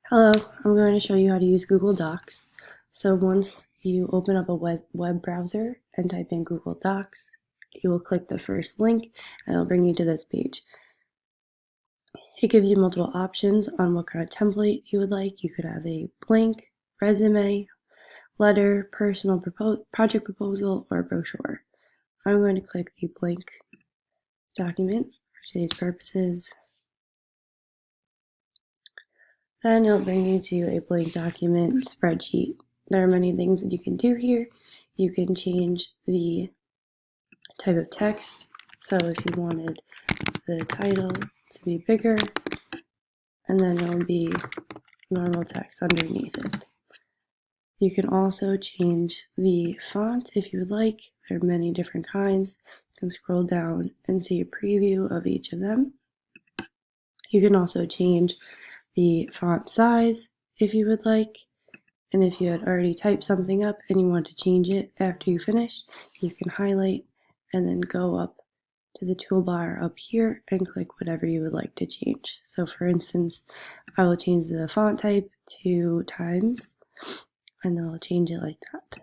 Hello, I'm going to show you how to use Google Docs. So once you open up a web browser and type in Google Docs, you will click the first link and it'll bring you to this page. It gives you multiple options on what kind of template you would like. You could have a blank, resume, letter, personal project proposal, or brochure. I'm going to click the blank document for today's purposes. Then it'll bring you to a blank document spreadsheet. There are many things that you can do here. You can change the type of text. So if you wanted the title to be bigger, and then it'll be normal text underneath it. You can also change the font if you would like. There are many different kinds. You can scroll down and see a preview of each of them. You can also change the font size if you would like. And if you had already typed something up and you want to change it after you finish, you can highlight and then go up to the toolbar up here and click whatever you would like to change. So for instance, I will change the font type to Times, and then I'll change it like that.